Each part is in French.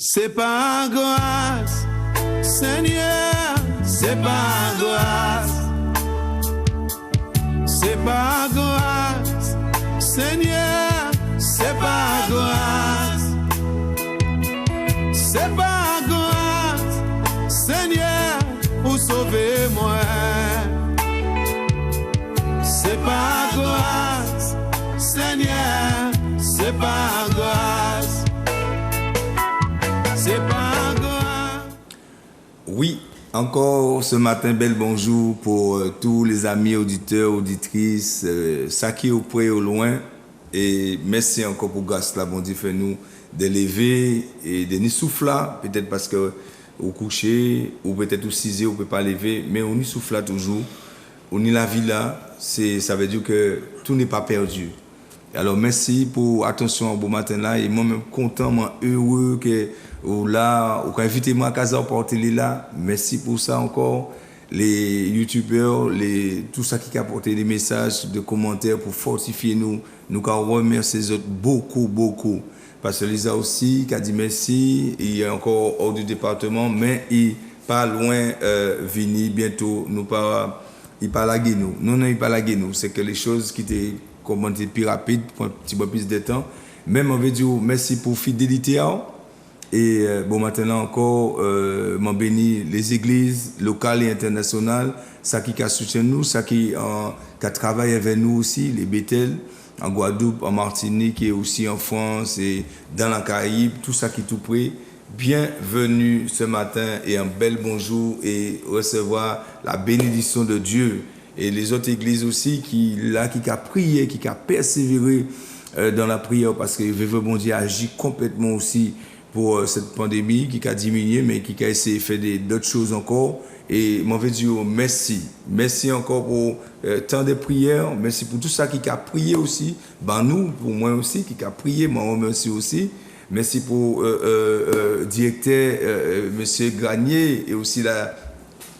C'est pas grâce, Seigneur, c'est pas grâce. C'est pas grâce, Seigneur, c'est pas grâce. C'est pas grâce, Seigneur, pour sauver moi. C'est pas grâce, Seigneur, c'est pas grâce. C'est pas grâce. Oui, encore ce matin, bel bonjour pour tous les amis auditeurs, auditrices, ça qui est au près au loin. Et merci encore pour grâce là, bon Dieu, fait nous de lever et de nous souffler, peut-être parce que au coucher, ou peut-être au 6 heures, on ne peut pas lever, mais on y souffle toujours. On y la vie là, ça veut dire que tout n'est pas perdu. Alors merci pour attention au bon matin là, et moi-même content, moi heureux que ou là, ou invité moi à Casa pour télé là. Merci pour ça encore. Les youtubeurs, tout ça qui a apporté des messages, des commentaires pour fortifier nous. Nous remercions les autres beaucoup. Parce que Lisa aussi qui a dit merci. Il est encore hors du département, mais il pas loin venir bientôt. Il pas laguer nous. Non, il pas laguer nous. C'est que les choses qui étaient commentées plus rapides, pour un petit peu plus de temps. Même on veut dire merci pour fidélité. Et bon, maintenant encore, m'en bénis les églises locales et internationales, ça qui a soutenu nous, ça qui a travaillé avec nous aussi, les Bethel, en Guadeloupe, en Martinique et aussi en France et dans la Caraïbe, tout ça qui est tout près. Bienvenue ce matin et un bel bonjour et recevoir la bénédiction de Dieu. Et les autres églises aussi qui a prié, qui a persévéré dans la prière parce que le bon Dieu agit complètement aussi pour cette pandémie qui a diminué, mais qui a essayé de faire d'autres choses encore. Et moi, je veux dire merci. Merci encore pour tant de prières. Merci pour tout ça qui a prié aussi. Ben nous, pour moi aussi, qui a prié, moi, je remercie aussi. Merci pour directeur, M. Granier, et aussi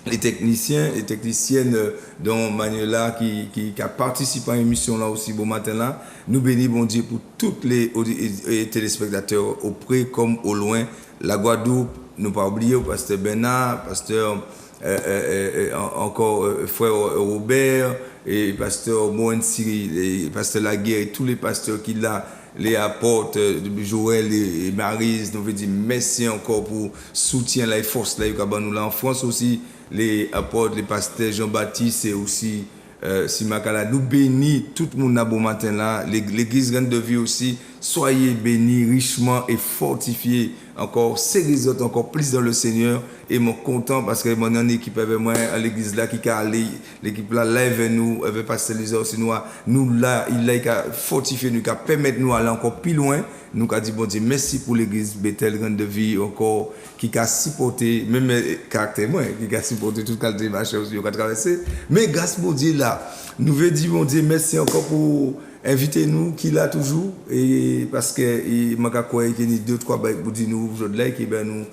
les techniciens et techniciennes dont Manuela qui a participé à l'émission là aussi bon matin là. Nous bénissons bon Dieu pour tous les téléspectateurs au près comme au loin. La Guadeloupe, nous pas oublier au pasteur Bernard, pasteur encore frère Robert et pasteur Mohansiri, et pasteur Laguerre et tous les pasteurs qui là les apportent, Joël et Maryse. Nous veut dire merci encore pour soutien la force là nous là en France aussi. Les apôtres, les pasteurs Jean-Baptiste et aussi Simakala. Nous bénis tout le monde à bon matin là. L'église Graine de Vie aussi. Soyez bénis richement et fortifiés. Encore, séries encore plus dans le Seigneur. Et moi content parce que mon équipe avec moi à l'église là qui a allé. L'équipe là avec nous, avec pasteur Lisa aussi nous là, il a fortifié nous, qui a permettre nous aller encore plus loin. Nous a dit bon Dieu merci pour l'église Bethel Graine de Vie encore qui a supporté même caractère moi qui a supporté toute qualité de marché aussi qui a traversé. Mais grâce bon Dieu là, nous veut dire bon Dieu merci encore pour inviter nous qui là toujours et parce que il m'a quoi qu'il y a 2-3 bails pour dire nous aujourd'hui qui ben nous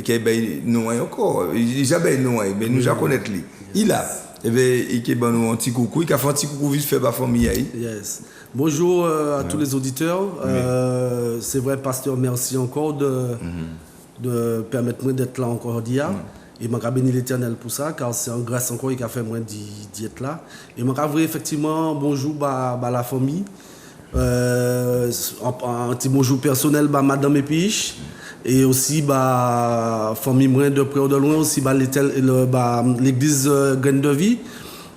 qui ben nous encore jamais nous mais nous ja connaître lui il a et ben il qui ben nous un petit coucou il a fait un petit coucou vite fait par famille. Yes. Bonjour à tous les auditeurs. C'est vrai pasteur, merci encore de permettre moi d'être là encore d'hier. Et je suis béni l'Éternel pour ça, car c'est en grâce encore qu'il a fait moi d'y être là. Et je suis effectivement bonjour à la famille. Un petit bonjour personnel à Madame Épiche. Et aussi la famille moi de près ou de loin, aussi l'église Graine de Vie.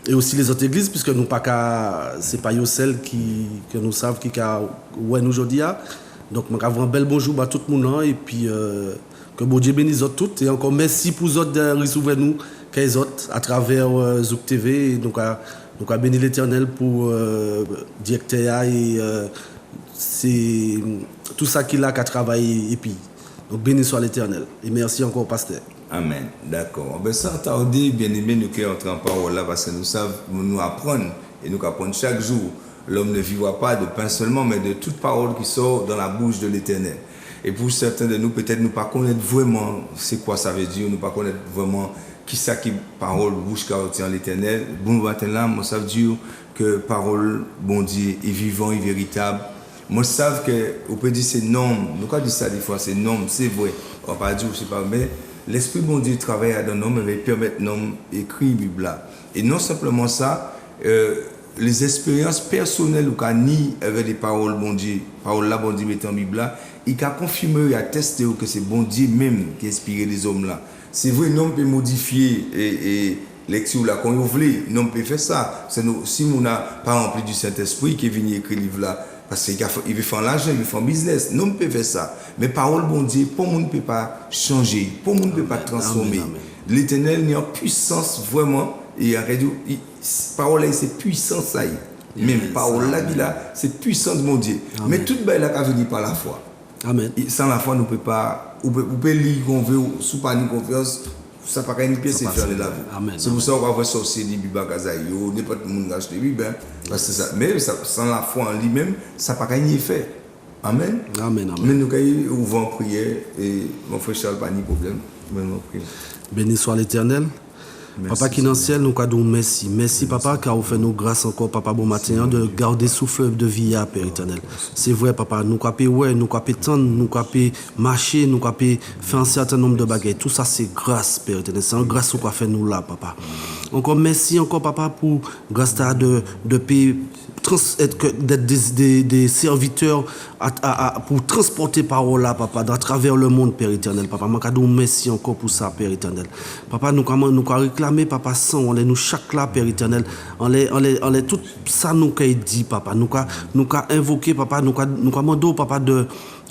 Et aussi les autres églises, puisque nous pas c'est pas celles que nous savons qui nous aujourd'hui. Donc je suis un bel bonjour à tout le monde et puis que bon Dieu bénisse toutes et encore merci pour les autres de recevoir nous les autres à travers Zouk TV. Donc à bénir l'Éternel pour directeur et c'est tout ça qu'il a qu'à travailler et puis donc béni soit l'Éternel et merci encore pasteur. Amen. D'accord. Ben, sans tarder, bien aimé, nous qui entrons en parole là, parce que nous savons, nous apprenons, et nous apprenons chaque jour. L'homme ne vivra pas de pain seulement, mais de toute parole qui sort dans la bouche de l'Éternel. Et pour certains de nous, peut-être nous ne pas connaître vraiment c'est quoi ça veut dire, nous ne pas connaître vraiment qui ça qui parole bouche qui retient l'Éternel. Bon matin là, moi ça veut dire que parole, bon Dieu, est vivant et véritable. Moi, je sais que, on peut dire c'est norme. Nous, quand on dit ça des fois, c'est norme, c'est vrai. On va pas dire, je sais pas, mais l'Esprit bon Dieu travaille dans l'homme et va permettre l'homme d'écrire la Bible là. Et non simplement ça, les expériences personnelles ou qu'on ni avec les paroles bon Dieu, paroles là bon Dieu mettant en Bible là, il a confirmé, il a testé que c'est bon Dieu même qui a inspiré les hommes là. C'est vrai, l'homme peut modifier et lecture là qu'on voulait, l'homme peut faire ça. C'est nous, si on n'a pas rempli du Saint-Esprit qui est venu écrire le livre là, parce qu'il veut faire l'argent, il veut faire business, l'homme peut faire ça. Mais parole bon Dieu, pour le monde ne peut pas changer, pour le monde ne peut pas transformer. L'Éternel est en puissance vraiment. Et parole là, c'est puissance ça. Même parole là, c'est puissance mon Dieu. Amen. Mais toute belle là qui vient par la foi. Amen. Et sans la foi, nous ne pouvons pas. On peut lire qu'on veut, sous pas une confiance, ça pas une pièce, c'est faire de la vie. C'est pour ça qu'on va voir sorcier des Bibles à Kazaïo, n'importe qui monde acheter des Bibles. Parce que ça, mais ça, sans la foi en lui-même, ça n'a pas gagné effet. Amen. Amen. Mais nous ouvrons en prière et mon frère Charles, pas de problème. Béni soit l'Éternel. Merci, papa qui est dans le ciel, nous disons merci. Merci, papa, car vous fait nous grâce encore, papa, bon matin, de garder souffle de vie à Père éternel. C'est vrai, papa, nous capons, ouais, nous capons tendre, nous capons marcher, nous capons faire un certain nombre de bagages. Tout ça, c'est grâce, Père éternel. C'est en grâce qu'on fait nous là, papa. Encore merci, encore, papa, pour grâce à de payer, d'être des serviteurs pour transporter parole là, papa, à travers le monde, Père éternel. Papa, je merci encore pour ça, Père éternel. Papa, nous réclamer, papa, sans, on est nous chaque là, Père éternel. On est tout ça, nous qu'a dit, papa. Nous qu'a invoqué, papa, nous qu'a demandé, papa,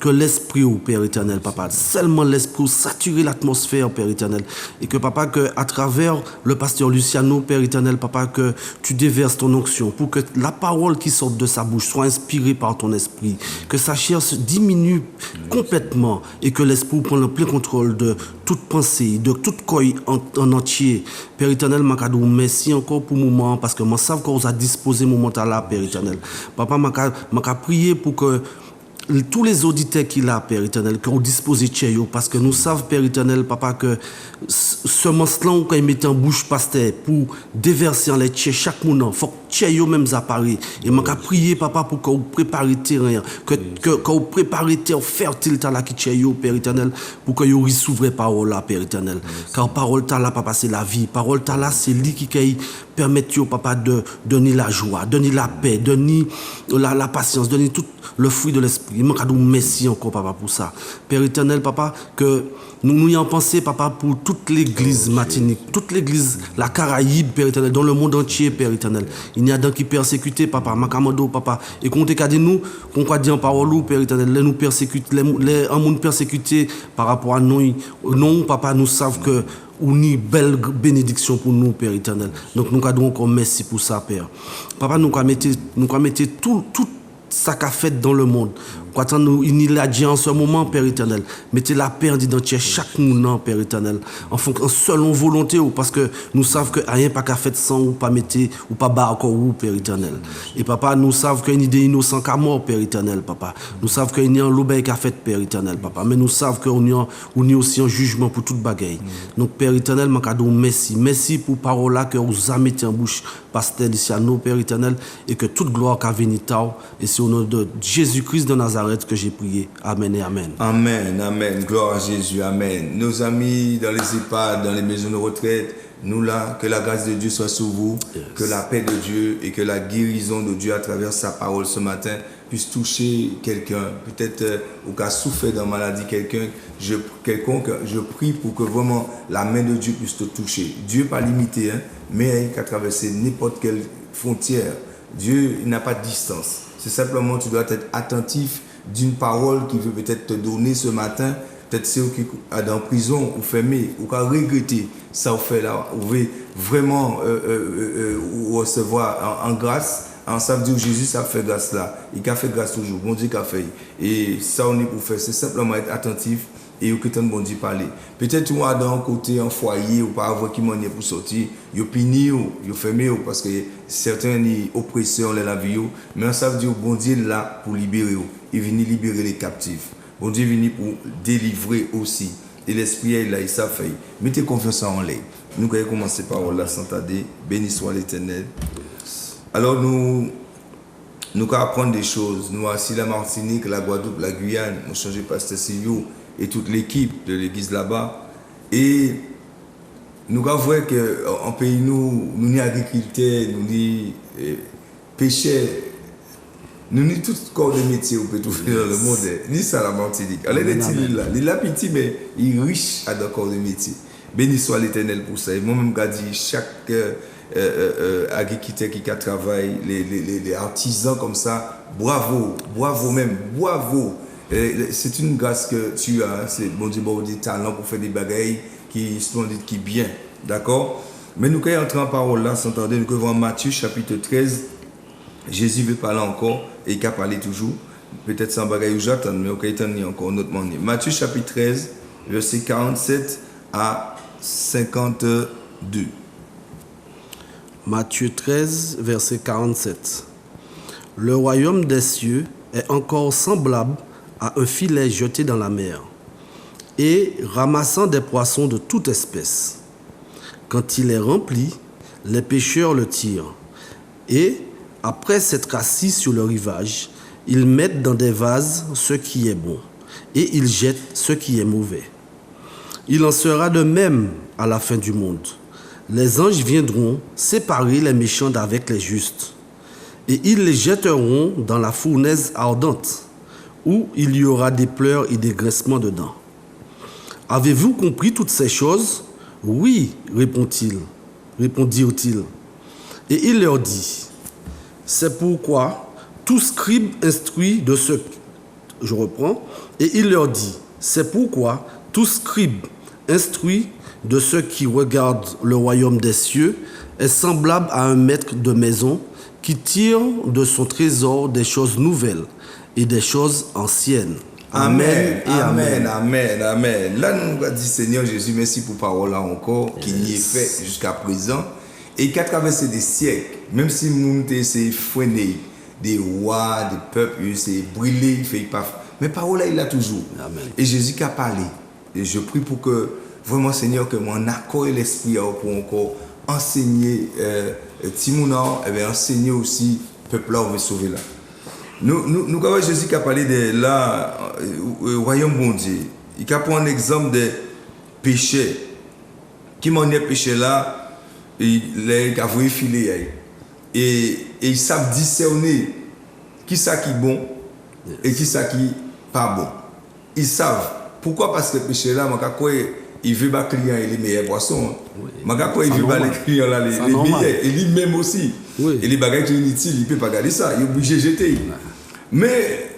que l'esprit au Père éternel, papa, seulement l'esprit saturer l'atmosphère, Père éternel, et que papa, que à travers le pasteur Luciano, Père éternel, papa, que tu déverses ton onction pour que la parole qui sort de sa bouche soit inspirée par ton esprit, que sa chair se diminue complètement et que l'esprit prenne le plein contrôle de toute pensée, de toute coï en entier. Père éternel, merci encore pour le moment, parce que moi, je sais qu'on vous a disposé ce moment là, Père éternel. Papa, m'a prié pour que tous les auditeurs qu'il a, Père éternel, qui ont disposé de chez eux, parce que nous savons, Père éternel, papa, que ce mensonge qu'on met en bouche, pasteur, pour déverser en les chez chaque monde, il faut que chez eux même apparaissent. Et je prier, papa, pour que vous préparez le terrain, que vous préparez le terrain fertile là qui chez eux, Père éternel, pour que vous recevrez parole là, Père éternel. Car parole là, papa, c'est la vie. Parole là, c'est lui qui permet, papa, de donner la joie, donner la paix, donner la patience, donner tout le fruit de l'esprit. Je vous merci encore, papa, pour ça. Père éternel, papa, que nous y en pensé, papa, pour toute l'église Martinique, toute l'église, la Caraïbe, Père éternel, dans le monde entier, Père éternel. Il y a des qui persécutent, papa, Makamando, papa. Et qu'on te dit nous, qu'on dit en parole, Père éternel, les nous persécutent, les monde persécutés par rapport à nous. Non, papa, nous savons que une belle bénédiction pour nous, Père éternel. Donc nous avons encore merci pour ça, Père. Papa, nous avons mis tout ça qu'a fait dans le monde. Quand il a dit en ce moment, Père éternel, mettez la paix en identité chaque moment, Père éternel, en selon volonté, parce que nous savons que rien pas qu'à fait sans ou pas mettre ou pas bas encore ou, Père éternel. Et papa, nous savons qu'il y a une idée innocente qu'à mort, Père éternel, papa. Nous savons qu'il y a un l'obéi qu'a fait, Père éternel, papa. Mais nous savons qu'on y a aussi un jugement pour toute bagaille. Donc, Père éternel, merci. Merci pour parole là que vous avez mis en bouche, Pasteur Luciano, Père éternel, et que toute gloire qu'a venu tard, et c'est au nom de Jésus-Christ de Nazareth que j'ai prié. Amen et Amen. Amen, Amen. Gloire à Jésus, Amen. Nos amis dans les EHPAD, dans les maisons de retraite, nous là, que la grâce de Dieu soit sur vous, que la paix de Dieu et que la guérison de Dieu à travers sa parole ce matin puisse toucher quelqu'un. Peut-être ou qu'a souffert d'une maladie quelconque, je prie pour que vraiment la main de Dieu puisse te toucher. Dieu pas limité, mais qu'à traverser n'importe quelle frontière. Dieu n'a pas de distance. C'est simplement tu dois être attentif d'une parole qui veut peut-être te donner ce matin. Peut-être ceux qui sont dans prison ou fermés ou qui ont regretté ça, vous fait là, vous voulez vraiment recevoir en grâce. Ça veut dire que Jésus a fait grâce là. Il a fait grâce toujours. Bon Dieu a fait. Et ça, on est pour faire. C'est simplement être attentif et que tant bon Dieu parler. Peut-être moi dans un côté en foyer ou pas avoir qui m'en est pour sortir, yo pini ou yo fermé parce que certains ni oppresseurs les la vie, mais ça veut dire bon Dieu là pour libérer. Il vient libérer les captifs. Bon Dieu vient pour délivrer aussi. Et l'esprit est là, il s'est fait. Mettez confiance en lui. Nous allons commencer par la sans tarder. Béni soit l'Éternel. Alors nous nous allons apprendre des choses. Nous aussi la Martinique, la Guadeloupe, la Guyane, nous changé pasteur Silvio et toute l'équipe de l'église là-bas. Et nous allons voir qu'en pays, nous ni agriculteurs, nous ni pêcheurs, nous ni tout corps de métier on peut trouver dans le monde. Ni ça la Martinique. Alors, il est petit, mais il est riche à des corps de métier. Béni soit l'Éternel pour ça. Et moi-même, je dis, chaque agriculteur qui travaille, les artisans comme ça, bravo, bravo même, bravo. C'est une grâce que tu as, c'est bon Dieu, des talents pour faire des bagailles qui sont qui bien, d'accord? Mais nous, quand on entre en parole là, s'entendez, nous voyons Matthieu chapitre 13, Jésus veut parler encore et il a parlé toujours, peut-être sans bagaille où j'attends, mais on peut étendre encore notre manière. Matthieu chapitre 13, verset 47 à 52. Matthieu 13, verset 47. Le royaume des cieux est encore semblable à un filet jeté dans la mer et ramassant des poissons de toute espèce. Quand il est rempli, les pêcheurs le tirent et, après s'être assis sur le rivage, ils mettent dans des vases ce qui est bon et ils jettent ce qui est mauvais. Il en sera de même à la fin du monde. Les anges viendront séparer les méchants d'avec les justes et ils les jetteront dans la fournaise ardente où il y aura des pleurs et des grincements dedans. Avez-vous compris toutes ces choses? Oui, répondirent-ils. Et il leur dit, c'est pourquoi tout scribe instruit de ce... Je reprends. Et il leur dit, c'est pourquoi tout scribe instruit de ceux qui regardent le royaume des cieux est semblable à un maître de maison qui tire de son trésor des choses nouvelles et des choses anciennes. Amen, amen, amen, amen. Là, nous avons dit, Seigneur Jésus, merci pour parole là encore, qui y est fait jusqu'à présent, et qui a traversé des siècles, même si nous avons freiner des rois, des peuples, c'est brûlé, il fait pas. Mais parole là, il a toujours. Amen. Et Jésus qui a parlé. Et je prie pour que, vraiment, Seigneur, que mon accord et l'esprit pour encore enseigner Timouna, et bien enseigner aussi le peuple là, on veut sauver là. Nous avons Jésus qui a parlé de là, royaume bon Dieu. Il a pris un exemple de péché. Qui m'en est péché là, il a voulu filer. Et ils savent discerner qui ça qui est bon et qui ça qui n'est pas bon. Ils savent. Pourquoi? Parce que le péché là, il veut les clients et les meilleurs poissons. Il veut les clients là, les meilleurs. Et lui-même aussi. Oui. Et les bagages qui sont inutiles, il ne peut pas garder ça. Il est obligé de jeter. Mais,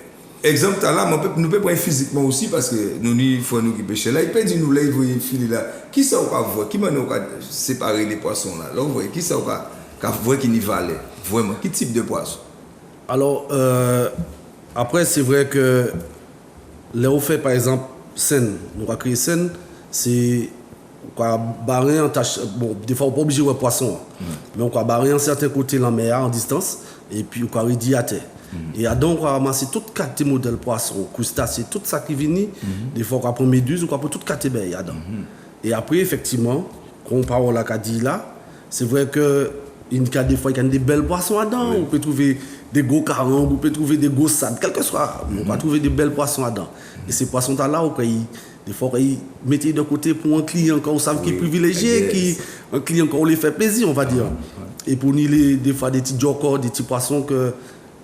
exemple, là, nous pouvons prendre physiquement aussi parce que nous, il faut nous qui pêchons là. Il peut dire nous là, il veut filer là. Qui ça va voir? Qui m'a séparer les poissons là? Là, vous voyez, qui ça va voir qui n'y valait? Vraiment, quel type de poisson? Alors, après, c'est vrai que les on fait par exemple scène, nous avons créé scène, c'est on va barrer en tâche. Bon, des fois on n'est pas obligé de poisson, mais on va barrer en certains côtés la mer en distance et puis on va rédier à terre. Et donc on va ramasser toutes quatre modèles poissons, crustacés, tout ça qui vient. Des fois on va prendre méduse, on va prendre toutes quatre baies dedans. Et après effectivement, quand on parle là qu'a dit là, c'est vrai que des fois il y a des belles poissons dedans, on peut trouver des gros carambes, on peut trouver des gros sades, quel que soit, on va trouver des belles poissons dedans. Et ces poissons là, des fois, ils mettent de côté pour un client quand on sait qu'il est privilégié, un client quand on lui fait plaisir, on va dire. Et pour nous, des fois, des petits jokers, des petits poissons que,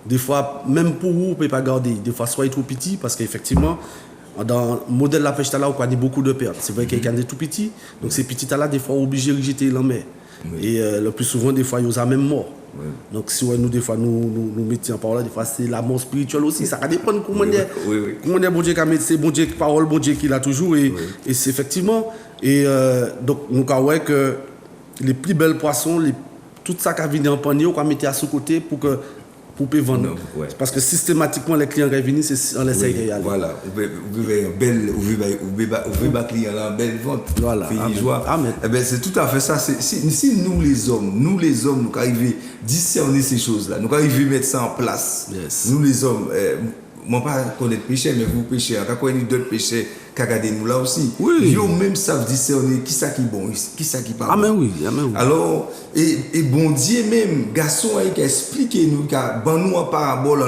des fois, même pour vous, on ne peut pas garder. Des fois, soit ils sont trop petits, parce qu'effectivement, dans le modèle de la pêche, là, on a beaucoup de pertes. C'est vrai qu'il y a des tout petits, donc ces petits là, des fois, on est obligé de jeter en mer. Et le plus souvent, des fois, ils ont même mort. Donc, si nous, des fois, nous mettons en parole, des fois, c'est la mort spirituelle aussi. Ça dépend de comment est bon Dieu qui a mis, c'est bon Dieu, parole, bon Dieu qu'il a toujours. Et c'est effectivement. Et donc, nous avons que les plus belles poissons, tout ça qui a venu en panier, on va mettre à ce côté pour vendre. Parce que systématiquement, les clients qui viennent, on les essaye d'y aller. Voilà, vous avez un bel client là, une belle vente. Voilà. Amen. Eh bien, c'est tout à fait ça. Si nous les hommes, nous arrivons à discerner ces choses-là, nous arrivons à mettre ça en place. Yes. Nous les hommes, moi pas connaître péché, mais vous péchez, quand on a d'autres péchés, qu'a gardé nous là aussi. Oui. Yo même savent discerner qui ça qui bon, qui ça qui pas bon. Amen oui, amen oui. Alors, et bon Dieu même, garçon, il a expliqué nous, il a nous en parabole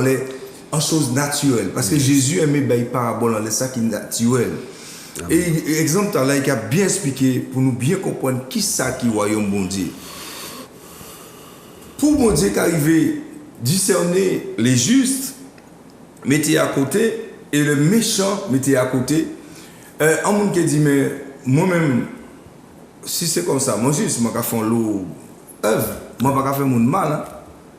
en chose naturelle. Parce que Jésus aimait une parabole en ça qui est naturel. Et exemple, là, il a bien expliqué pour nous bien comprendre qui ça qui est royaume bon Dieu. Pour bon Dieu qui arrive discerner les justes, mettez à côté, et le méchant, mettez à côté. Un monde qui dit, mais moi-même, si c'est comme ça, moi juste, je vais faire l'eau œuvre, moi je ne vais pas faire mon mal, hein.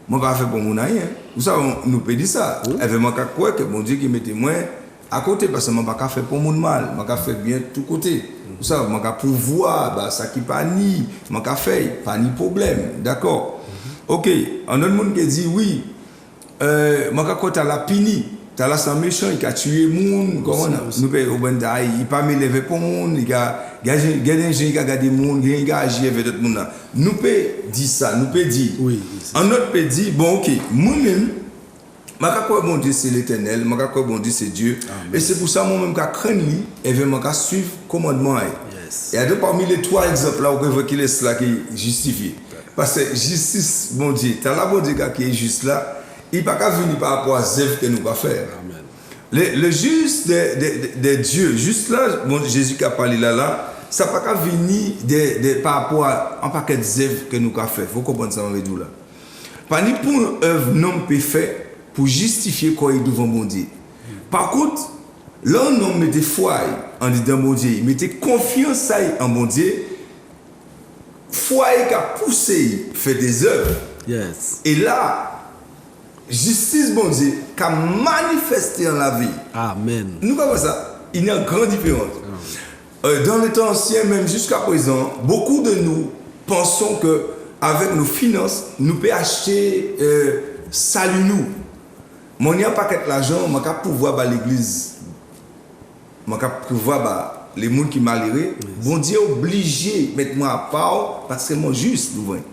Moi je ne vais pas faire pour mon rien. Vous savez, nous peut dire ça. Et je vais croire que mon Dieu qui mettez moi à côté, parce que je ne vais pas faire pour mon mal, je vais faire bien de tous côtés. Vous savez, je vais pouvoir, bah, ça qui pas ni, je vais faire, pas ni problème. D'accord? Ok, un autre monde qui dit oui, je vais croire que tu as la pini. T'as là sans méchant, il a tué monde, comment nous payons au bandai, il pas mis levé pour monde, il a gardé des gens qui a gardé monde, il a agi avec d'autres monde. Nous peut dire ça, nous peut dire. Oui. Un autre peut dire bon OK, moi-même ma quoi bon Dieu c'est l'Éternel, ma quoi bon Dieu c'est Dieu. Amen. Et c'est pour ça moi-même qu'a craindre lui et vraiment qu'a suivre commandement. Yes. Et à deux parmi les trois exemples là où on qui laisse là qui justifie. Parce que justice bon Dieu, t'as là bon Dieu qui est juste là. Il n'y a pas venir par rapport à zèvres que nous va faire. Le juste de Dieu, juste là, bon, Jésus qui a parlé là, ça n'a pas venir par rapport à un paquet de zèvres que nous va faire. Il faut comprendre ça, on va dire là. Pas ni pour une œuvre non peut faire pour justifier quoi il devant mon Dieu. Par contre, l'homme mettait foi en disant mon Dieu, il mettait confiance en mon Dieu, foi qui a poussé, fait des œuvres. Yes. Et là, justice, bon Dieu, qui a manifesté dans la vie. Amen. Nous comme ça, il y a une grande différence. Dans le temps ancien, même jusqu'à présent, beaucoup de nous pensons que avec nos finances, nous pouvons acheter salut nous. Mon n'y a pas qu'être l'argent, on va pouvoir à l'église. On va pouvoir les gens qui malheureux. Bon Dieu obligé de mettre moi à part parce que moi juste nous voyons.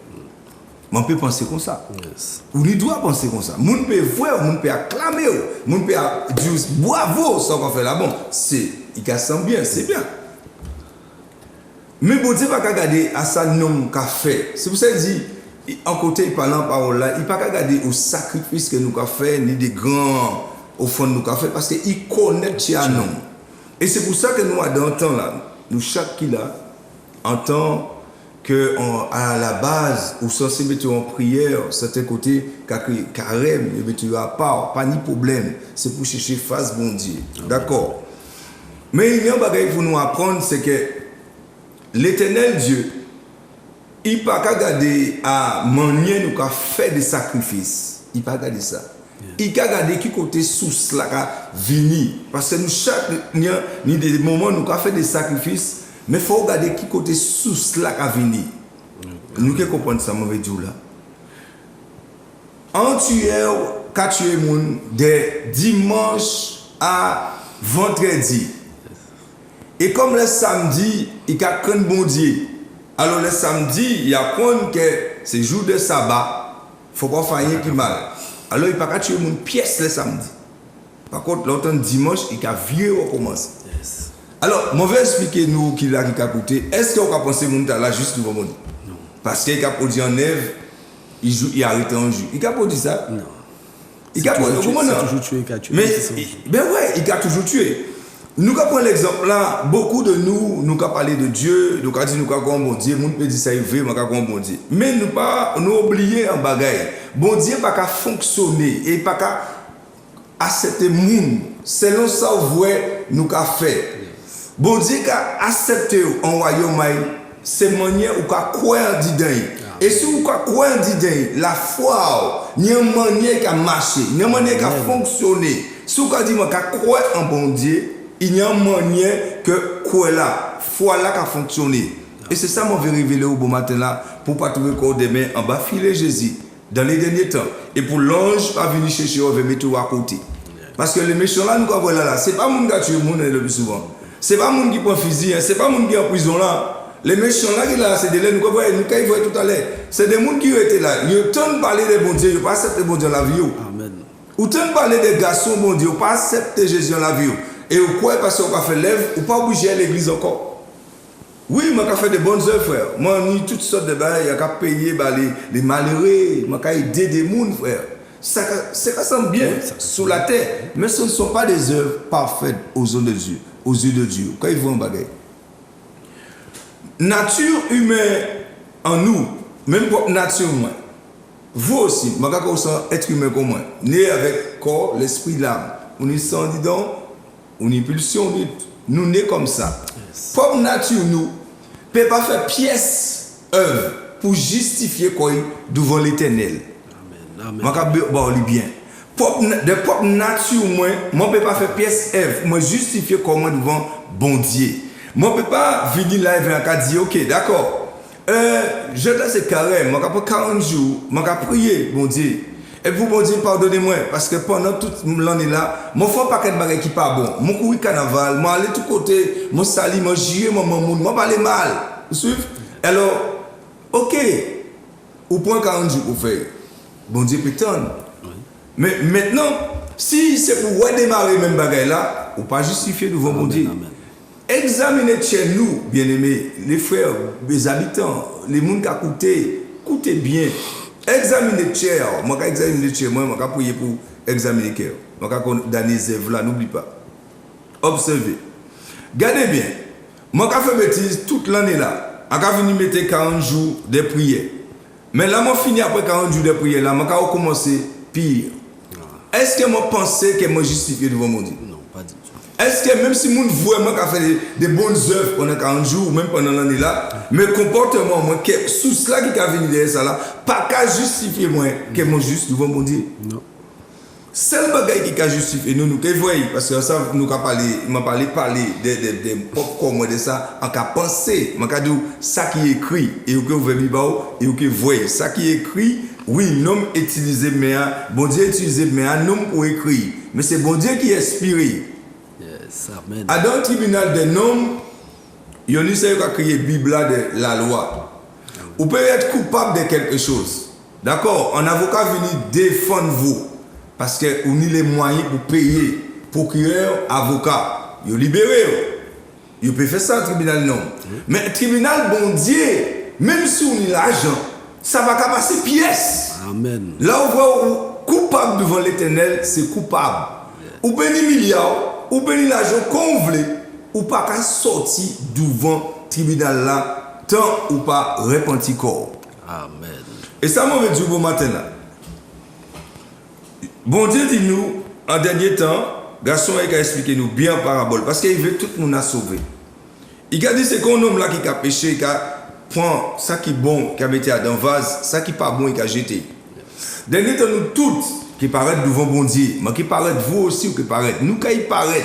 On peut penser comme ça. Yes. Ou nous doit penser comme ça. Moun peut voir, moun peut acclamer, moun peut dire bravo ça qu'on fait là bon, c'est il sent bien, c'est bien. Mais bon Dieu pas regarder à ça nom qu'a fait. C'est pour ça qu'il dit en côté parlant parole là, il pas regarder au sacrifice que nous qu'a fait ni des grands au fond nous qu'a fait parce que il connaît chez nous. Et c'est pour ça que nous à dans temps là, nous chaque qui là entend que à la base, ou censé mettre en prière, certains côtés, carême, et mettre à part, pas ni problème. C'est pour chercher face bon Dieu. D'accord. Mais il y a un bagage pour nous apprendre, c'est que l'Éternel Dieu, il n'a pas regardé à manier nous qu'à faire des sacrifices. Il n'a pas regardé ça. Il a regardé qui côté source là qu'a vini. Parce que nous, chaque ni des moments, nous avons fait des sacrifices. Mais il faut regarder qui côté source là qui a venu. Nous qui comprenons ça, mauvais Dieu là. En tueur, qu'a tué moun de dimanche à vendredi. Et comme le samedi, il a craint bon Dieu. Alors le samedi, il apprend que c'est jour de sabbat. Il ne faut pas faire rien qui mal. Alors il n'a pas tué mon pièce le samedi. Par contre, l'automne dimanche, il a viré au commence. Alors, je vais expliquer nous qui a coûté. Est-ce qu'on a pensé que nous là juste devant moi? Non. Parce qu'il a produit en Ève, il a arrêté en jus. Il a produit ça? Non. Il a produit comment non? Toujours tué, il a tué. Mais ben ouais, il a toujours tué. Nous avons l'exemple là, beaucoup de nous avons parlé de Dieu, nous avons dit nous avons un bon Dieu, nous peut dire ça il veut, nous avons un bon Dieu. Mais nous pas nous oublier un bagage. Bon Dieu pas qu'à fonctionner et pas qu'à accepter monde selon ça vous voyez nous qu'a fait. Bon Dieu qui a accepté en royaume, c'est manière où qu'a croire en dedans. Et si vous croyez en dedans, la foi, il y a une manière qui a marché, il y a une manière qui a fonctionné. Si vous dit moi qu'a croire en bon Dieu, il y a une manière que croire là, foi là qui a fonctionné. Et c'est ça que je vais révéler au bon matin là pour pas trouver corps demain en bas filer Jésus dans les derniers temps. Et pour l'ange pas venir chercher, on va mettre à côté. Parce que les méchants là nous avons là, c'est pas monde qui a tué le monde le plus souvent. C'est pas monde qui prend fusil, c'est pas monde qui est en prison là. Les méchants là, c'est des gens nous voyons tout à l'heure. C'est des gens qui étaient là. Ils ont de parler de bon Dieu, ils n'ont pas accepté bon Dieu dans la vie. Amen. Ou tant de parler des garçons bon Dieu, ils n'ont pas accepté Jésus dans la vie. Et au quoi parce qu'on a fait lèvres, ou pas obligé à l'église encore. Oui, moi j'ai fait de bonnes œuvres, frère. Moi j'ai toutes sortes de bails, j'ai payé les malheureux, moi j'ai aidé des gens, frère. Ça semble bien sur la terre, mais ce ne sont pas des œuvres parfaites aux yeux de Dieu. Aux yeux de Dieu. Quand ils voient un bagage. Nature humaine en nous, même pour nature humaine. Vous aussi, je suis être humain comme moi, né avec corps, l'esprit, l'âme. On est sans disant, on est pulsion, nous nés comme ça. Pour nature, nous, ne peut pas faire pièce, œuvre, pour justifier quoi devant l'éternel. Amen. Bon, bien. De propre nature, moi, je ne peux pas faire pièce, œuvre, moi justifier comment devant bon Dieu. Moi, je ne peux pas venir là et dire, ok, d'accord. Je laisse c'est carré, je vais 40 jours, je vais prier, bon Dieu. Et pour bon Dieu, pardonnez-moi, parce que pendant toute l'année là, je ne fais pas de choses qui ne sont pas bon. Je cours carnaval, je aller de tous côtés, je sali, je gire, je parle mal. Vous suivez? Alors, ok, au point 40 jours pour faire, bon Dieu peut tendre. Mais maintenant, si c'est pour redémarrer même bagaille là, on ne peut pas justifier devant bon Dieu. Examinez chez nous, bien-aimés, les frères, les habitants, les gens qui ont coûté, écoutez bien. Examinez chez moi, je vais examiner chez moi, je vais prier pour examiner chez moi. Je vais condamner les œuvres là, n'oublie pas. Observez. Gardez bien. Moi, je vais faire bêtise toute l'année là. Je vais venir mettre 40 jours de prière. Mais là, je finis après 40 jours de prière là, je vais recommencer pire. Est-ce que moi pensais que moi justifié devant mon Dieu? Non, pas du tout. Est-ce que même si mon vraiment a fait des bonnes œuvres pendant 40 jours ou même pendant l'année là, mes comportements, moi, sous cela qui a venu derrière ça là, pas qu'à justifier moi que moi juste devant mon Dieu? Non. Seul bagage qui a justifié nous qui voyons, parce que ça nous a parlé, m'a parlé des propres moi de ça, en cas penser, m'a dit ça qui est écrit et que vous voyez et que vous voyez ça qui est écrit. Oui, l'homme utilisé mais bon Dieu utilisé mais un homme pour écrire, mais c'est bon Dieu qui inspire. Yes, amen. Dans le tribunal des noms, il y a une qui a créé la Bible de la loi. Vous pouvez être coupable de quelque chose. D'accord? Un avocat vient défendre vous. Parce que vous avez les moyens pour payer procureur, avocat. Vous libéré. Vous pouvez faire ça au tribunal non. Mais le tribunal, bon Dieu, même si vous avez l'argent, ça va passer pièce. Amen. Là, on voit coupable devant l'éternel, c'est coupable. Ou bien des milliards, ou bien l'argent qu'on veut, ou pas qu'à sortir devant le tribunal là, tant ou pas repenti corps. Amen. Et ça m'a dit bon matin là. Bon Dieu dit nous, en dernier temps, garçon il a expliqué nous bien en parabole, parce qu'il veut tout le monde à sauver. Il a dit c'est qu'un homme là qui a péché, qui a prend ça qui est bon, qui a mis dans le vase, ça qui n'est pas bon, il a jeté. Dernier temps, nous toutes qui paraissent devant bon Dieu, mais qui paraissent vous aussi ou qui paraissent, nous qui paraissent.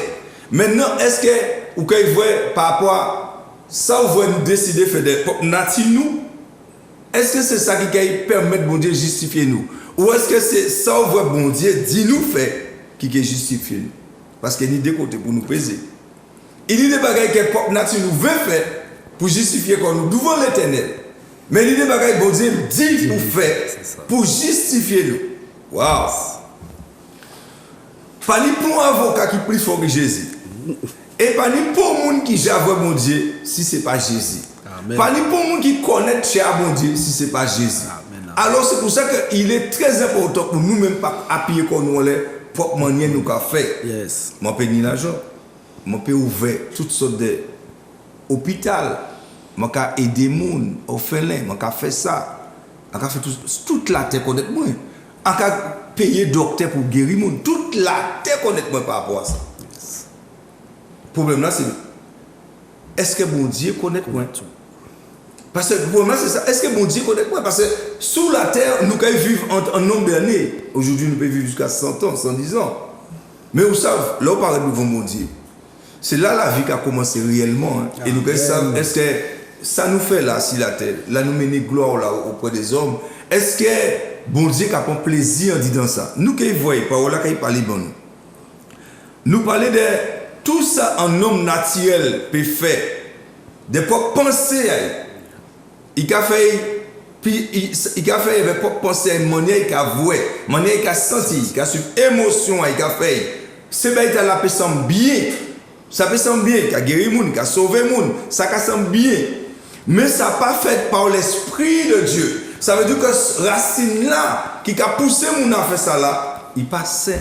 Maintenant, est-ce que vous voyez par rapport à ça, vous voyez nous décider de faire des natifs nous? Est-ce que c'est ça qui permet bon Dieu de justifier nous? Ou est-ce que c'est ça, vous voyez bon Dieu dit nous fait qui justifie nous? Parce qu'il y a des côtés pour nous peser. Il y a des bagages que peuple nature nous veut faire pour justifier qu'on nous devant l'éternel. Mais il y a des bagages que bon Dieu dit pour faire pour justifier nous. Waouh! Pas ni pour un avocat qui est plus fort que Jésus. Et pas ni pour un monde qui j'avoue mon Dieu si ce n'est pas Jésus. Amen. Pas ni pour un monde qui connaît cher bon Dieu si ce n'est pas Jésus. Amen. Alors c'est pour ça qu'il est très important pour nous-mêmes pas appuyer comme nous les propre manière nous qu'a fait. Yes. Moi paye l'argent. Moi peux ouvrir toutes sortes de hôpital. Moi qu'a aider moun orphelin, moi qu'a fait ça. Moi qu'a fait toute la terre connaître moi. Moi qu'a payer docteur pour guérir moun. Toute la terre connaître moi par rapport à ça. Yes. Problème là c'est est-ce que bon Dieu connaît moi? Parce que le problème c'est ça. Est-ce que bon Dieu connaît moi? Parce que sous la terre, nous pouvons vivre en nombre d'années. Aujourd'hui, nous pouvons vivre jusqu'à 100 ans, 110 ans. Mais vous savez, là, on parle devant mon Dieu. C'est là la vie qui a commencé réellement. Hein. Et nous savons, est-ce que ça nous fait là, sur la terre, là, nous mener gloire là, auprès des hommes? Est-ce que bon Dieu a pris plaisir en disant ça? Nous qui voyons, par là, qui parlent bon nous parlons de tout ça en homme naturel peut faire. De pas penser à il a fait. Puis il a fait avec pas penser à une manière qu'il a voué, manière qu'il a senti, qu'il a su émotion, il a fait. C'est bien qu'il a la personne bien Ça peut sembler bien, qui a guéri moun, qui a sauvé moun, ça peut sembler bien. Mais ça n'a pas fait par l'Esprit de Dieu. Ça veut dire que racine là, qui a poussé moun à faire ça là, il pas sain,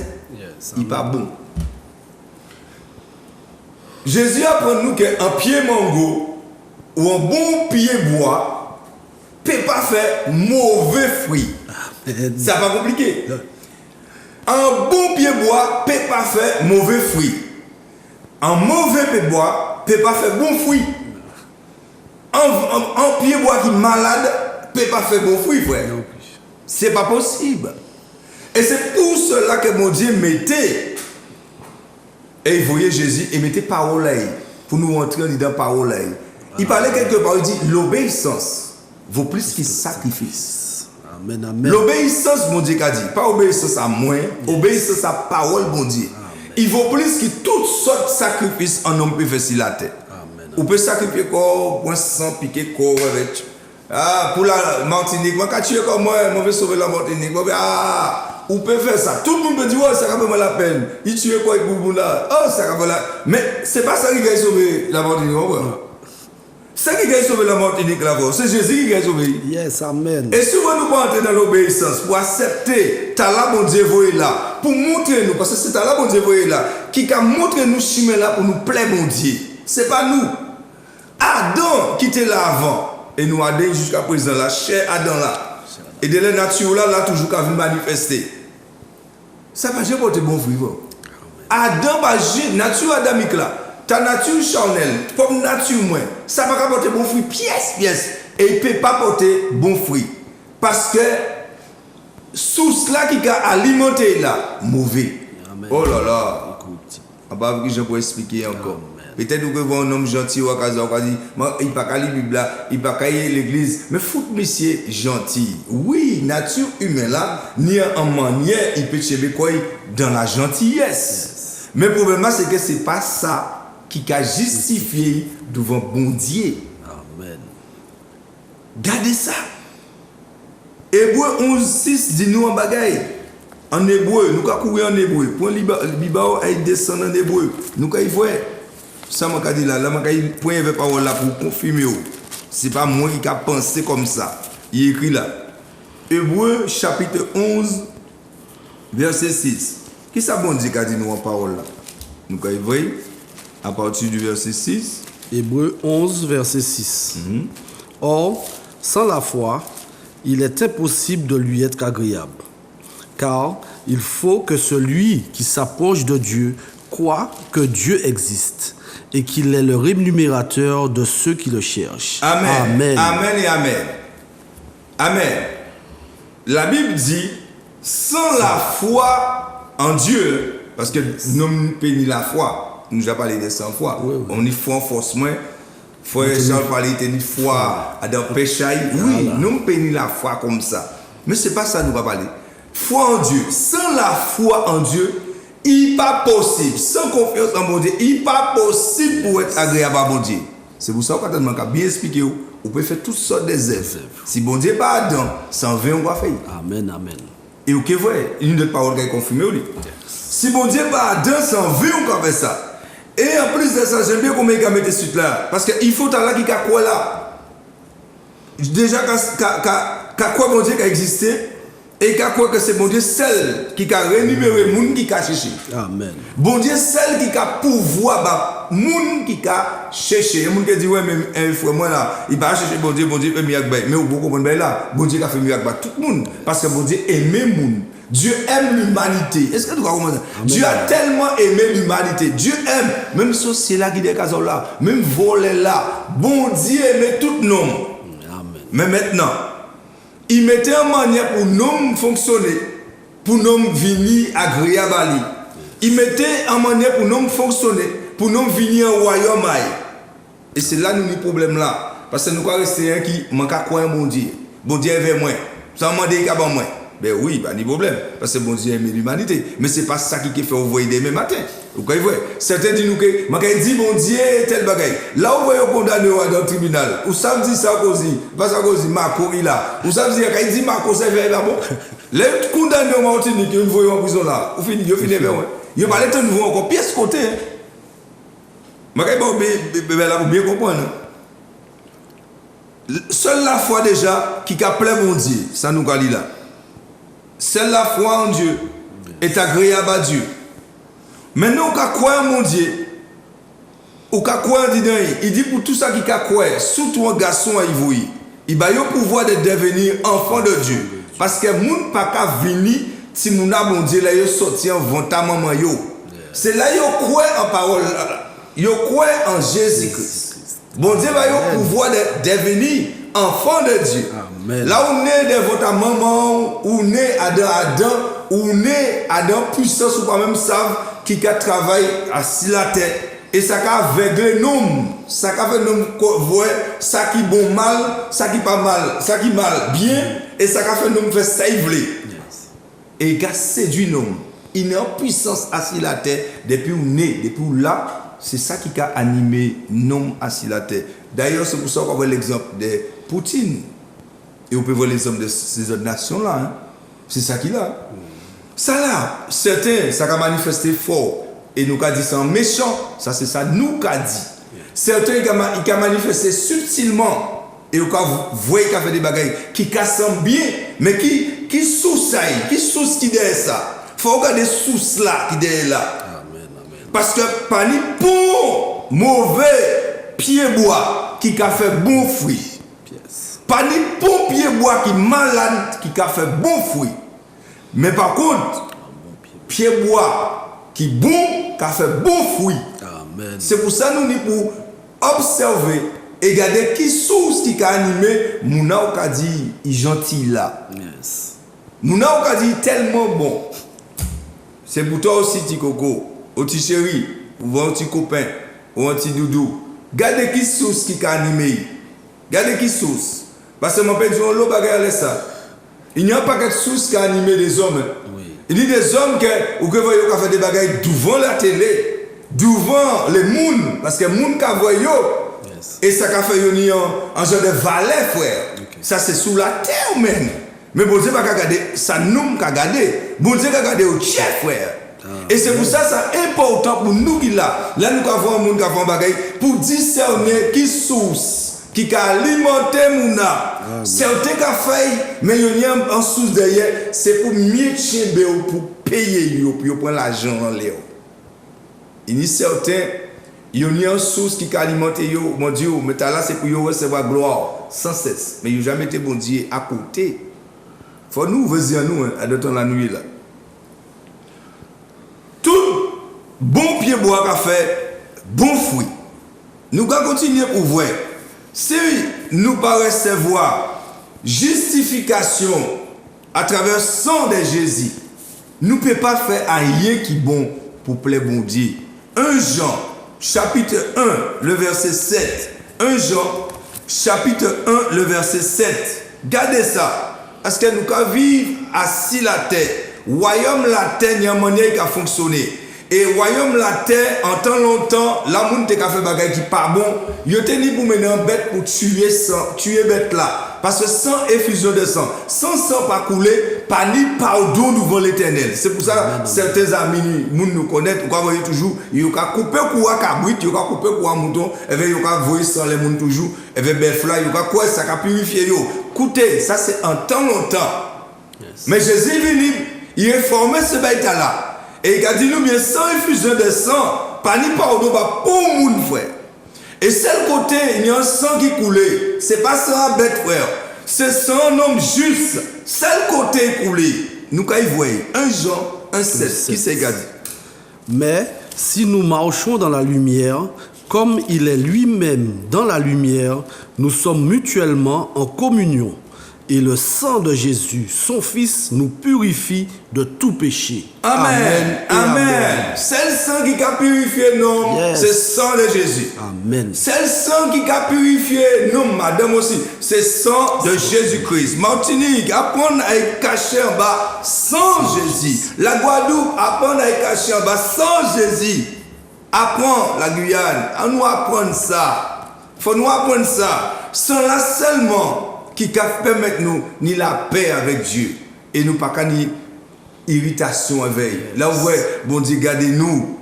il pas bon. Jésus apprend nous qu'un pied mango ou un bon pied bois ne peut pas faire mauvais fruit. Ça pas compliqué. Un bon pied bois ne peut pas faire mauvais fruit. Un mauvais pied bois ne peut pas faire bon fruit. Un pied bois qui est malade ne peut pas faire bon fruit, frère. C'est pas possible. Et c'est pour cela que mon Dieu mettait. Et il voyait Jésus et mettait parole pour nous entrer dans parole. Il parlait quelque part, il dit l'obéissance vaut plus que sacrifice. Amen, amen. L'obéissance, mon Dieu, qu'a dit, pas obéissance à moi, obéissance à parole, mon Dieu. Il vaut plus que toutes sortes de sacrifices en homme peut faire sur la terre. On peut sacrifier corps, point sang, piquer corps avec. Ah, pour la Martinique, moi, quand tu es comme moi, je vais sauver la Martinique. Ah, on peut faire ça. Tout le monde peut dire, oh, ça va pas la peine. Il tue quoi, il boubou là. Oh, ça va pas la. Mais c'est pas ça qui a sauvé la Martinique, c'est qui a sauvé la Martinique là-bas. C'est Jésus qui a sauvé. Yes, amen. Et souvent nous pouvons entrer dans l'obéissance pour accepter talent mon Dieu voyez là, pour montrer nous, parce que c'est talent mon Dieu voyez là, qui a montré nous chemin là pour nous plaire mon Dieu. C'est pas nous. Adam qui était là avant. Et nous Adam jusqu'à présent la chair Adam là. Et de la nature là, toujours qu'à venir manifester. Ça va jamais porter bon fruit. Adam va nature adamique là. Ta nature charnelle, comme nature moins, ça va pas porter bon fruit, pièce. Et il ne peut pas porter bon fruit. Parce que source là qui a alimenté là, mauvais. Amen. Oh là là. Écoute. Je peux expliquer encore. Peut-être que vous un homme gentil ou à casa, on va dire, il ne peut pas lire la Bible, il ne peut pas lire l'église. Mais fout monsieur gentil. Oui, nature humaine là, ni en manière, il peut chercher quoi dans la gentillesse. Yes. Mais le problème c'est que ce n'est pas ça qui a justifié devant bon Dieu. Amen. Gardez ça. Hébreu 11:6 dit nous en bagaille. En hébreu, nous avons couru en hébreu. Pour le Bible, il descend en hébreu. Nous avons voir. Ça m'a dit là, m'a point avec parole là pour confirmer. C'est pas moi qui a pensé comme ça. Il écrit là. Hébreu chapitre 11 verset 6. Qui ça bon Dieu qui a dit nous en parole là? Nous avons voir à partir du verset 6. Hébreu 11 verset 6. Or, sans la foi, il est impossible de lui être agréable. Car il faut que celui qui s'approche de Dieu croit que Dieu existe et qu'il est le rémunérateur de ceux qui le cherchent. Amen. Amen. Amen et amen. Amen. La Bible dit, sans la foi en Dieu, parce que nous ne payons la foi, nous avons parlé de sans foi, on y foi en force moins. Frère Charles parlait de foi dans le péché. Oui, nous payons la foi comme ça. Mais ce n'est pas ça que nous allons parler. Foi en Dieu. Sans la foi en Dieu, il n'est pas possible. Sans confiance en mon Dieu, il n'est pas possible pour être agréable à mon Dieu. C'est pour ça que je bien expliqué, vous pouvez faire toutes sortes d'œuvres. Si bon Dieu n'est pas dedans, sans veut, on va faire. Amen, amen. Et vous voyez, une autre parole qui est confirmée. Si bon Dieu n'est pas dedans, sans veut, on va faire ça. Et en plus de ça, j'aime bien comment il a mis des suites là. Parce qu'il faut là qui a quoi là. Déjà, quand quoi bon Dieu qui a existé, et quand quoi que c'est bon Dieu seul qui a rémunéré les gens qui a cherché. Amen. Bon Dieu seul qui a pouvoir les gens qui a cherché. Les gens qui disent, ouais, mais frère, moi là, il va chercher bon Dieu fait mieux. Mais vous comprenez là, bon Dieu a fait mieux tout le monde. Parce que bon Dieu aime les gens. Dieu aime l'humanité. Est-ce que tu comprends ça? Dieu a tellement aimé l'humanité. Dieu aime, même sorcier là qui est là, même voler là. Bon Dieu aime tout le monde. Mais maintenant, il mettait en manière pour nous fonctionner, pour nous venir agréable à lui. Il mettait en manière pour nous fonctionner, pour nous venir au royaume. Et c'est là nous le problème là. Parce que nous avons resté un qui manque à croire bon Dieu. Bon Dieu est vers moi. Ça m'a dit qu'il y a moi. Ben oui, pas de problème. Parce que bon Dieu aime l'humanité. Mais ce n'est pas ça qui fait envoyer demain matin. Vous voyez, certains disent nous que, je dis bon Dieu, tel bagaille. Là, vous voyez condamné dans le tribunal. Ou ça me dit Sarkozy, pas Sarkozy, Marco, il a. Ou ça me dit, quand il dit Marco, c'est vrai, là, bon. Les condamnés au Martinique, ils voient en prison là. Vous finissez, vers moi. Ils parlent de nouveau encore, pièce côté. Je vais bien comprendre. Seule la foi déjà qui a plaît mon Dieu, ça nous dit là. Seule la foi en Dieu est agréable à Dieu. Maintenant, on croit en mon Dieu. On croit en Dieu. Il dit pour tout ça qui croit, surtout un garçon à Ivoire, il a le pouvoir de devenir enfant de Dieu. Parce que moun pas qu'à venir si moun a mon Dieu là yo sorti en venta maman yo. C'est là yo croit en parole, yo croit en Jésus-Christ. Bon Dieu va le pouvoir de devenir enfant de Dieu. Amen. Là où naît de votre maman, ou naît Adam, ou naît Adam puissance ou pas même savent qui travaille assis la tête. Et ça qui aveugle nous, ça qui fait nous voir ça qui bon mal, ça qui pas mal, ça qui mal bien, et ça qui fait nous faire ça il veut. Et il a séduit nous. Il est en puissance assis la terre depuis où né, depuis où là. C'est ça qui a animé nous assis la terre. D'ailleurs, c'est pour ça qu'on voit l'exemple de Poutine. Et on peut voir l'exemple de ces autres nations-là. Hein. C'est ça qu'il a. Ça là, certains, ça a manifesté fort. Et nous avons dit ça en méchant. Ça, c'est ça, nous avons dit. Certains, ils ont manifesté subtilement. Et vous voyez qu'il a fait des bagailles qui cassent bien, mais qui sous-saillent, qui sous qui derrière ça. Il faut regarder sous là, qui derrière là. Parce que pas ni bon mauvais pied bois qui a fait bon fruit. Pas ni bon pied bois qui malade qui a fait bon fruit. Mais par contre, pied bois qui bon qui a fait bon fruit. Amen. C'est pour ça nous dit pour observer et regarder qui source qui a animé mouna ou ka dit il gentil là. Yes. Mouna ou ka dit tellement bon. C'est pour toi aussi Tikoko. Au petit chéri, ou un petit copain, ou un petit doudou. Gardez qui source qui a animé. Gardez qui source. Parce que mon père dit, on l'a bagarre ça. Il n'y a pas de source qui a animé des hommes. Oui. Il y a des hommes qui ont fait des bagailles devant la télé, devant les mouns, parce que les mouns qui voient yes. Et ça a fait un genre de valet, frère. Okay. Ça c'est sous la terre même. Mais bon Dieu va regarder, ça nous qui regarder. Bon Dieu va regarder au chef, frère. Et c'est pour ça c'est important pour nous qui là. Là nous avons un monde qui a fait un bagaille pour discerner qui source, qui a alimenté mouna. Certains qui a fait, mais il y a un source derrière, c'est pour mieux chimber pour payer pour prendre l'argent en l'air. Il y a certains, il y a une source qui a alimenté mon Dieu, mais là c'est pour recevoir gloire sans cesse. Mais il n'y a jamais été bon Dieu à côté. Il faut nous venir nous à de temps la nuit là. Tout bon pied bois a fait bon fruit. Nous allons continuer pour voir. Si nous pas recevoir justification à travers le sang de Jésus, nous ne pouvons pas faire rien qui est bon pour plaire bon Dieu. 1 Jean, chapitre 1, le verset 7. 1 Jean, chapitre 1, le verset 7. Gardez ça. Parce que nous allons vivre assis la terre. Royaume la terre, il y a une manière qui a fonctionné. Et royaume la terre, en temps longtemps, la monde qui a fait des choses qui pas bon, il était ni pour mener un bête pour tuer bête là. Parce que sans effusion de sang, sans sang pas couler, pas ni pardon devant l'éternel. C'est pour ça que certains amis nous connaissent, vous voyez toujours, ils ont coupé pour un cabrit, ils ont coupé pour un mouton, et bien ils ont voyé sans les mouton toujours, et bien belle fly, ils ont quoi, ça a purifié. Écoutez, ça c'est en temps longtemps. Yes. Mais Jésus est venu, il a formé ce bête là. Et il a dit nous bien sans effusion de sang, pas ni pardon pour moun frère. Et seul côté, il y a un sang qui coulait. Ce n'est pas sang bête frère. C'est sang un homme juste. Seul côté coulé. Nous quand il voyait 1 Jean 1,7. Qui s'est gardé? Mais si nous marchons dans la lumière, comme il est lui-même dans la lumière, nous sommes mutuellement en communion. Et le sang de Jésus, son Fils, nous purifie de tout péché. Amen. Amen. C'est le sang qui a purifié nous. Yes. C'est le sang de Jésus. Amen. C'est le sang qui a purifié nous, madame aussi. C'est le sang de Jésus-Christ. Martinique, apprendre à être caché en bas sans Jésus. La Guadeloupe, apprendre à être caché en bas sans Jésus. Apprends la Guyane. À nous apprendre ça. Il faut nous apprendre ça. Sans là seulement qui permet nous ni la paix avec Dieu et nous pas ni irritation avec. Là où bon Dieu gardez nous.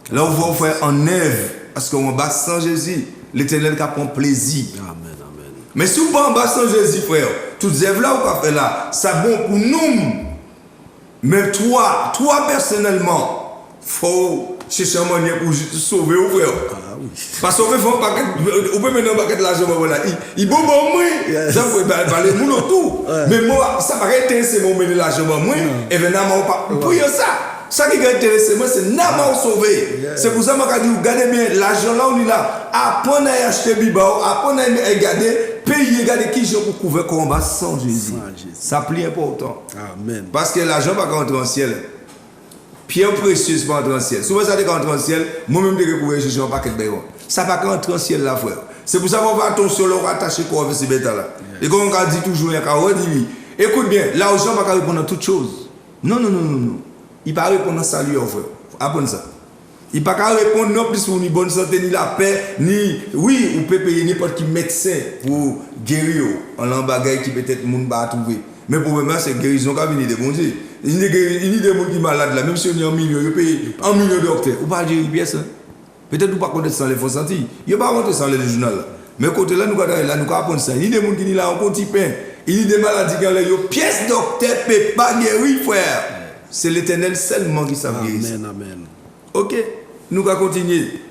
Là où vous faire en œuvre Parce qu'on bas sans Jésus, l'Éternel qui prend plaisir. Amen, amen. Mais si vous pas en bas sans Jésus, frère, toutes œuvres là, vous fait là, c'est bon pour nous. Mais toi personnellement, faut chercher un moyen pour sauver vous, frère. Ah oui. Parce qu'on peut faire un paquet, on peut mettre un paquet de l'argent, voilà. Il bon moi, ça vous parler de mon tout. Mais moi, ça paraît intéressant, moi, mettre l'argent moi, et évidemment, pour ça. Ça qui est intéressant, moi, c'est n'a sauver. C'est pour ça que je dis, regardez bien, l'argent là, on est là. Apprenez à acheter Biba, apprenez à regarder, payer, regarder qui j'ai pour couvrir combat sans Jésus. Ça plie important. Amen. Parce que l'argent va pas rentrer en ciel. Pierre précieuse pas rentrer en ciel. Souvent, ça va rentrer en ciel, moi-même, je vais couvrir Jésus en paquet de béron. Ça va pas rentrer en ciel là, frère. C'est pour ça qu'on va attention, on va attacher quoi avec ces bêtas-là. Et comme on dit toujours, il y a qu'à redire. Écoute bien, l'argent va pas répondre à toutes choses. Non. Il ne peut pas répondre à ça, lui, frère. Apprendre ça. Il ne peut pas répondre non plus pour ni bonne santé, ni la paix, ni. Oui, on peut payer n'importe qui médecin pour guérir en l'embagaille qui peut-être le monde va trouver. Mais pour moi, c'est guérison qui vient de bon Dieu. Il y a des gens qui sont malades là, même si on est en million, il paye 1 million de docteurs. Ou pas gérer pièce. Peut-être ou pas connaître sans les fonds sentis. Il n'y a pas rentrer sans les journal là. Mais côté là, nous allons apprendre ça. Il y a des gens qui sont là en petit pain. Il y a des maladies qui sont là. Pièce docteur ne peut pas guérir, frère. C'est l'Éternel seulement qui savent guérir. Amen, amen. Ok, nous allons continuer.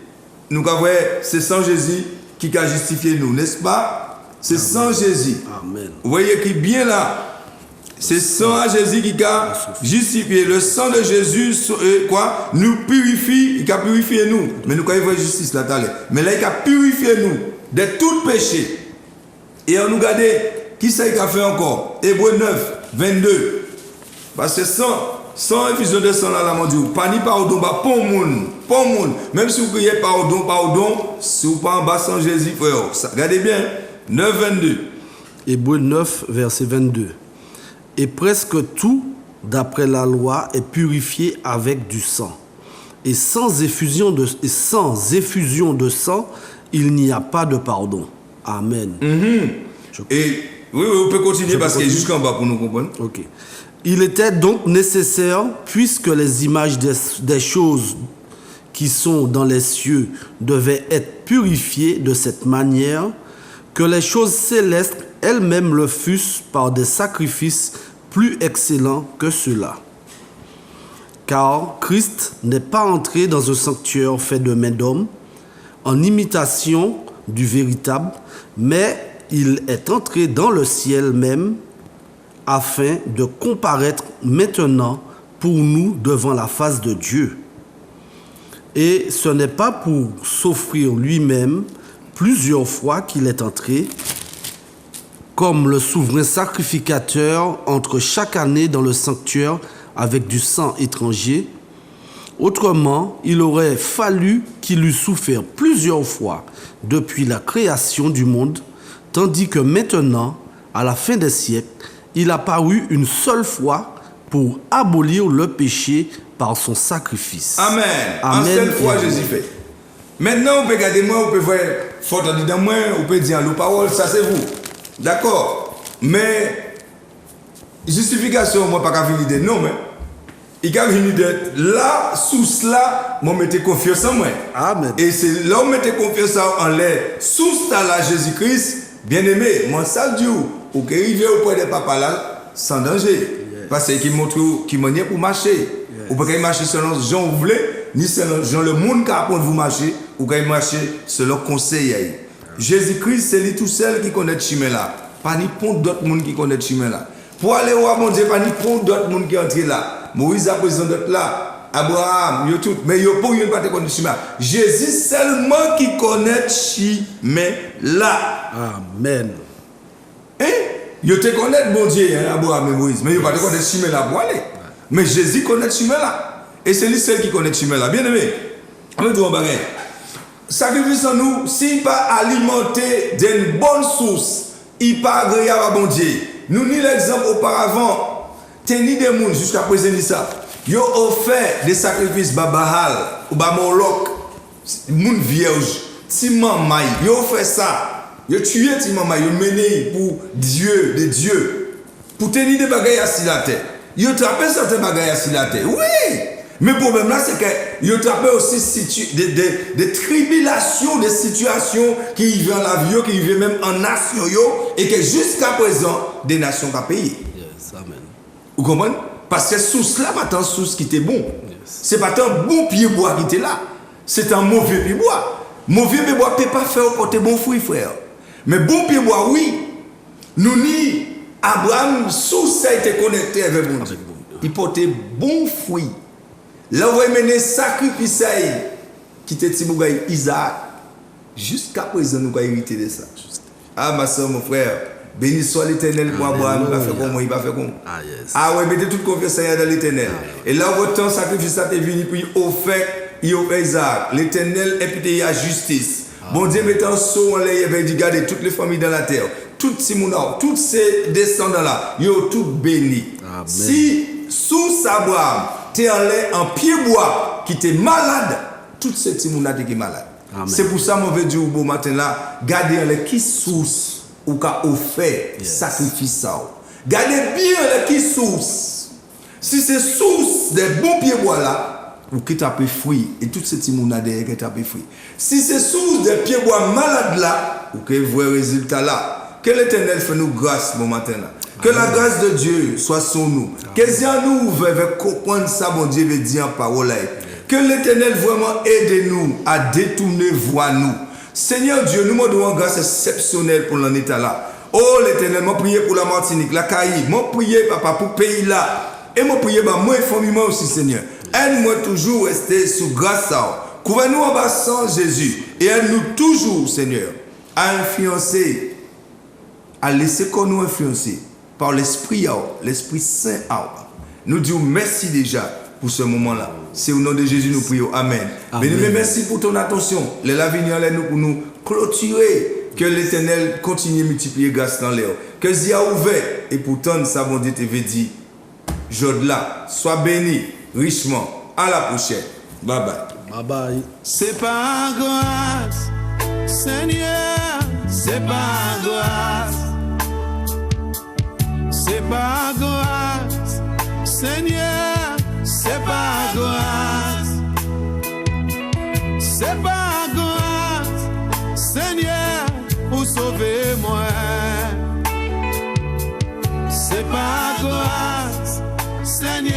Nous allons voir, c'est sans Jésus qui a justifié nous, n'est-ce pas? C'est sans Jésus. Amen. Vous voyez qui bien là? C'est sans Jésus qui a justifié. Le sang de Jésus, quoi? Nous purifie, il a purifié nous. Mais nous allons voir justice là, mais là, il a purifié nous de tout péché. Et on nous regarde, qui c'est qui a fait encore? Hébreux 9, 22. Parce que sans effusion de sang là, mon Dieu, pas ni pardon, pas pour monde. Même si vous criez pardon, si vous pas en bas sans Jésus, frère. Regardez bien, 9, 22. Hébreux 9, verset 22. Et presque tout, d'après la loi, est purifié avec du sang. Et sans effusion de sang, il n'y a pas de pardon. Amen. Et oui, on peut continuer parce qu'il est jusqu'en bas pour nous comprendre. Ok. Il était donc nécessaire, puisque les images des choses qui sont dans les cieux devaient être purifiées de cette manière, que les choses célestes elles-mêmes le fussent par des sacrifices plus excellents que ceux-là. Car Christ n'est pas entré dans un sanctuaire fait de main d'homme, en imitation du véritable, mais il est entré dans le ciel même, afin de comparaître maintenant pour nous devant la face de Dieu. Et ce n'est pas pour s'offrir lui-même plusieurs fois qu'il est entré, comme le souverain sacrificateur entre chaque année dans le sanctuaire avec du sang étranger. Autrement, il aurait fallu qu'il eût souffert plusieurs fois depuis la création du monde, tandis que maintenant, à la fin des siècles, il a paru une seule fois pour abolir le péché par son sacrifice. Amen. Amen. En cette fois, Jésus fait. Maintenant, vous pouvez regarder moi, vous pouvez voir faute dans moi, vous pouvez dire la parole, ça c'est vous. D'accord. Mais, justification, moi, pas qu'à venir de non, mais il a venir de là, sous cela, moi, mettez confiance en moi. Amen. Et c'est là où mettez confiance en l'air, sous cela, Jésus-Christ, bien aimé, mon salut, ou que arriver auprès des papas là, sans danger. Parce qu'il montre qui manière pour marcher. Ou pas qu'il marche selon Jean vous voulez, ni selon Jean le monde qui apprend vous marcher, ou qu'il marche selon conseil. Jésus-Christ, c'est lui tout seul qui connaît le chemin là. Pas ni pour d'autres monde qui connaît le chemin là. Pour aller au mon Dieu, pas ni pour d'autres monde qui entrent là. Moïse a président d'autres là. Abraham, yo tout. Mais yo pour yon pas te connaître le chemin. Jésus seulement qui connaît le chemin là. Amen. Hein? Yo te connaît bon Dieu, hein, Abraham et Moïse. Mais yo pas te connaître le chemin là pour aller. Mais Jésus connaît le chemin là. Et c'est lui seul qui connaît le chemin là. Bien aimé. On va dire un bagage. Sacrifice en nous, s'il pas alimenté d'une bonne source, il pas agréable à bon Dieu. Nous ni l'exemple auparavant, tenir des gens jusqu'à présent ça. Ils ont offert des sacrifices babahal ou bamolok, moun vierge, timamay. Ils ont fait ça. Ils ont tué timamay, ils ont mené pour Dieu, des dieux, pour tenir des bagailles assis la terre. Ils ont trappé certains bagailles assis la terre. Oui! Mais le problème là, c'est que yo trappe aussi des tribulations, des situations qui vivent en la vie, qui vivent même en nation, et que jusqu'à présent, des nations qui payé. Yes, amen. Vous comprenez? Parce que sous là, pas tant sous qui était bon. Yes. C'est pas tant bon pied bois qui était là. C'est un mauvais pied bois. Mauvais pied bois ne peut pas faire porter bon fruit, frère. Mais bon pied bois, oui. Nous ni Abraham, sous ça, était connecté avec bon Dieu. Il portait bon fruit. Là, vous mener sacrifice qui était Tibougaï Isaac. Jusqu'à présent, nous avons hérité de ça. Ah, ma soeur, mon frère, béni soit l'Éternel pour Abraham. Il va faire comme moi, il va faire comme. Ah, yes. Ah, ouais, mettez toute confiance dans l'Éternel. Et là, votre sacrifice est venu, puis au fait, il a fait Isaac. L'Éternel est puis il y a justice. Bon Dieu, mettant un saut en l'air, il avait dit, regardez toutes les familles dans la terre, toutes ces mounards, tous ces descendants-là, ils ont tout béni. Amen. Si sous Abraham, tu en l'air en pied bois, qui était malade, toutes ces petits mounards qui sont malades. C'est pour ça que je veux dire au beau matin là, gardez les qui source ou qu'a offert sacrifice ça. Gardez bien les qui source. Si c'est source des bons pieds bois là, ou qui t'a fait fruit et toutes ces petits mounards derrière qui t'a fait fruit. Si c'est source des pieds bois malades là, ou que vous voyez résultat là, que l'Éternel fait nous grâce mon matin là. Que la grâce de Dieu soit sur nous. Que Dieu nous ouvre avec comprendre ça, mon Dieu veut dire en parole. Que l'Éternel vraiment aide nous à détourner voie nous. Seigneur Dieu, nous me donnons grâce exceptionnelle pour l'en état là. Oh l'Éternel, moi prier pour la Martinique, la Caraïbe, moi prier papa pour le pays là. Et moi prier bah moi et famille moi aussi Seigneur. Aide-moi toujours rester sous grâce à. Couvrez-nous en bas sans Jésus. Et aide-nous toujours, Seigneur, à influencer, à laisser qu'on nous influencer par l'Esprit Saint. Nous disons merci déjà pour ce moment-là. C'est au nom de Jésus nous prions. Amen. Bien-aimé, merci pour ton attention. Les l'avenir là nous pour nous clôturer. Que l'Éternel continue à multiplier grâce dans l'air. Que Dieu a ouvert. Et pourtant, ça, mon Dieu, te veut dire, Jodla, sois béni richement. À la prochaine. Bye bye. Bye bye. C'est par grâce, Seigneur, c'est par grâce. C'est par grâce, Seigneur, c'est par grâce. C'est par grâce, Seigneur, pour sauver moi. C'est par grâce, Seigneur.